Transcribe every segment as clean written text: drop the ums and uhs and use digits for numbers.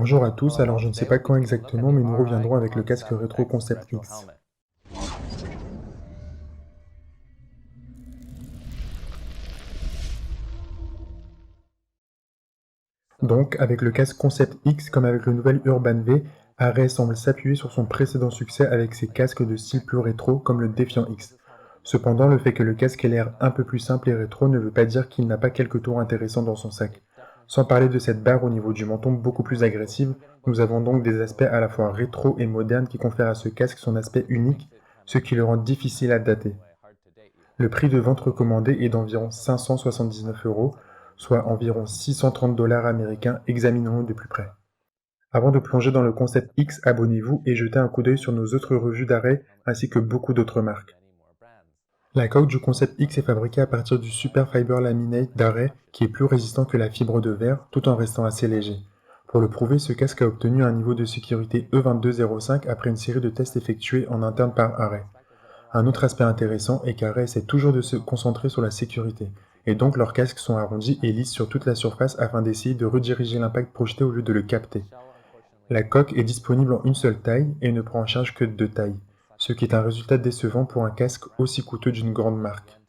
Bonjour à tous, alors je ne sais pas quand exactement, mais nous reviendrons avec le casque rétro Concept X. Donc, avec le casque Concept X, comme avec le nouvel Urban V, Array semble s'appuyer sur son précédent succès avec ses casques de style plus rétro, comme le Defiant X. Cependant, le fait que le casque ait l'air un peu plus simple et rétro ne veut pas dire qu'il n'a pas quelques tours intéressants dans son sac. Sans parler de cette barre au niveau du menton beaucoup plus agressive, nous avons donc des aspects à la fois rétro et modernes qui confèrent à ce casque son aspect unique, ce qui le rend difficile à dater. Le prix de vente recommandé est d'environ 579 €, soit environ 630 dollars américains, examinons-le de plus près. Avant de plonger dans le Concept X, abonnez-vous et jetez un coup d'œil sur nos autres revues d'arrêt ainsi que beaucoup d'autres marques. La coque du Concept X est fabriquée à partir du Super Fiber Laminate d'arrêt qui est plus résistant que la fibre de verre tout en restant assez léger. Pour le prouver, ce casque a obtenu un niveau de sécurité E2205 après une série de tests effectués en interne par Arrêt. Un autre aspect intéressant est qu'Arrêt essaie toujours de se concentrer sur la sécurité, et donc leurs casques sont arrondis et lisses sur toute la surface afin d'essayer de rediriger l'impact projeté au lieu de le capter. La coque est disponible en une seule taille et ne prend en charge que 2 tailles, ce qui est un résultat décevant pour un casque aussi coûteux d'une grande marque.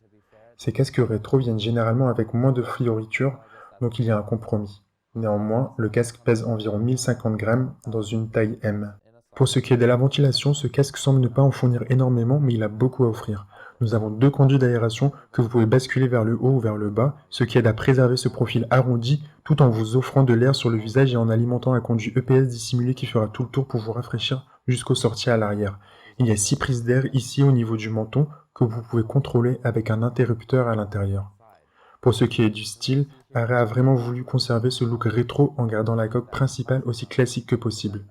Ces casques rétro viennent généralement avec moins de fioritures, donc il y a un compromis. Néanmoins, le casque pèse environ 1050 grammes dans une taille M. Pour ce qui est de la ventilation, ce casque semble ne pas en fournir énormément, mais il a beaucoup à offrir. Nous avons 2 conduits d'aération que vous pouvez basculer vers le haut ou vers le bas, ce qui aide à préserver ce profil arrondi tout en vous offrant de l'air sur le visage et en alimentant un conduit EPS dissimulé qui fera tout le tour pour vous rafraîchir jusqu'aux sorties à l'arrière. Il y a 6 prises d'air ici au niveau du menton que vous pouvez contrôler avec un interrupteur à l'intérieur. Pour ce qui est du style, Arrêt a vraiment voulu conserver ce look rétro en gardant la coque principale aussi classique que possible.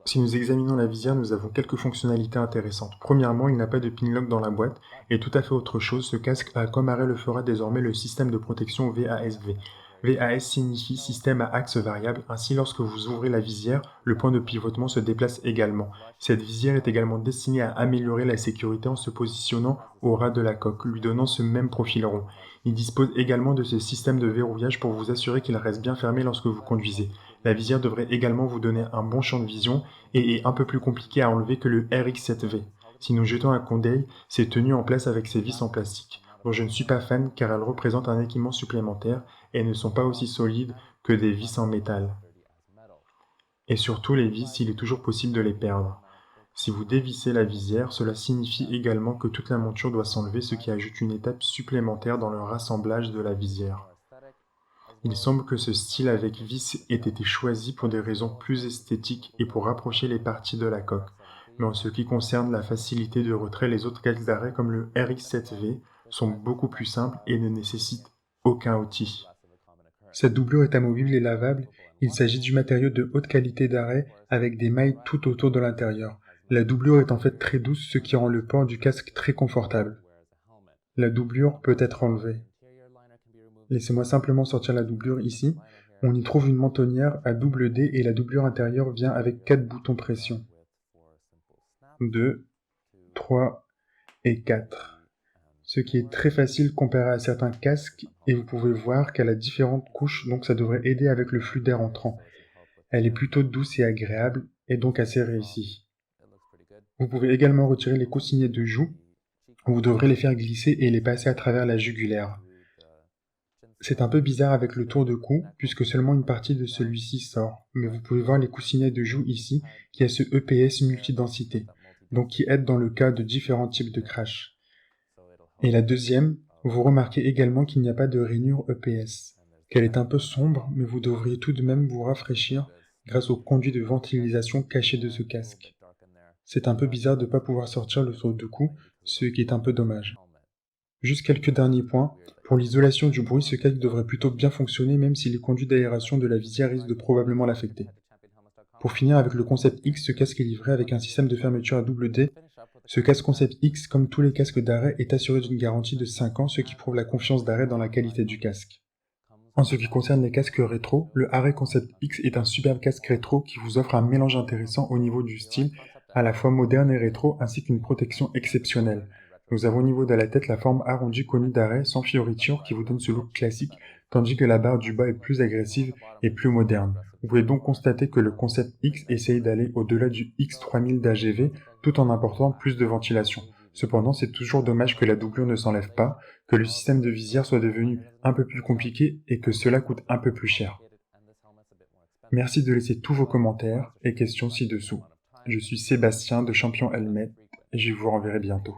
Si nous examinons la visière, nous avons quelques fonctionnalités intéressantes. Premièrement, il n'a pas de pinlock dans la boîte, et tout à fait autre chose, ce casque a, comme Arrêt le fera désormais, le système de protection VASV. VAS signifie système à axe variable, ainsi lorsque vous ouvrez la visière, le point de pivotement se déplace également. Cette visière est également destinée à améliorer la sécurité en se positionnant au ras de la coque, lui donnant ce même profil rond. Il dispose également de ce système de verrouillage pour vous assurer qu'il reste bien fermé lorsque vous conduisez. La visière devrait également vous donner un bon champ de vision et est un peu plus compliqué à enlever que le RX7V. Si nous jetons un coup d'œil, c'est tenu en place avec ses vis en plastique, dont je ne suis pas fan car elles représentent un équipement supplémentaire et ne sont pas aussi solides que des vis en métal. Et surtout les vis, il est toujours possible de les perdre. Si vous dévissez la visière, cela signifie également que toute la monture doit s'enlever, ce qui ajoute une étape supplémentaire dans le rassemblage de la visière. Il semble que ce style avec vis ait été choisi pour des raisons plus esthétiques et pour rapprocher les parties de la coque. Mais en ce qui concerne la facilité de retrait, les autres casques d'arrêt comme le RX7V sont beaucoup plus simples et ne nécessitent aucun outil. Cette doublure est amovible et lavable. Il s'agit du matériau de haute qualité d'arrêt avec des mailles tout autour de l'intérieur. La doublure est en fait très douce, ce qui rend le port du casque très confortable. La doublure peut être enlevée. Laissez-moi simplement sortir la doublure ici. On y trouve une mentonnière à double D et la doublure intérieure vient avec 4 boutons pression. 2, 3 et 4. Ce qui est très facile comparé à certains casques et vous pouvez voir qu'elle a différentes couches donc ça devrait aider avec le flux d'air entrant. Elle est plutôt douce et agréable et donc assez réussie. Vous pouvez également retirer les coussinets de joue. Vous devrez les faire glisser et les passer à travers la jugulaire. C'est un peu bizarre avec le tour de cou, puisque seulement une partie de celui-ci sort, mais vous pouvez voir les coussinets de joue ici, qui a ce EPS multidensité, donc qui aide dans le cas de différents types de crash. Et la deuxième, vous remarquez également qu'il n'y a pas de rainure EPS, qu'elle est un peu sombre, mais vous devriez tout de même vous rafraîchir grâce au conduit de ventilation caché de ce casque. C'est un peu bizarre de ne pas pouvoir sortir le tour de cou, ce qui est un peu dommage. Juste quelques derniers points. Pour l'isolation du bruit, ce casque devrait plutôt bien fonctionner même si les conduits d'aération de la visière risquent de probablement l'affecter. Pour finir avec le Concept X, ce casque est livré avec un système de fermeture à double D. Ce casque Concept X, comme tous les casques d'arrêt, est assuré d'une garantie de 5 ans, ce qui prouve la confiance d'arrêt dans la qualité du casque. En ce qui concerne les casques rétro, le Arrêt Concept X est un superbe casque rétro qui vous offre un mélange intéressant au niveau du style, à la fois moderne et rétro, ainsi qu'une protection exceptionnelle. Nous avons au niveau de la tête la forme arrondie connue d'arrêt sans fioriture qui vous donne ce look classique, tandis que la barre du bas est plus agressive et plus moderne. Vous pouvez donc constater que le concept X essaye d'aller au-delà du X3000 d'AGV tout en apportant plus de ventilation. Cependant, c'est toujours dommage que la doublure ne s'enlève pas, que le système de visière soit devenu un peu plus compliqué et que cela coûte un peu plus cher. Merci de laisser tous vos commentaires et questions ci-dessous. Je suis Sébastien de Champion Helmet et je vous renverrai bientôt.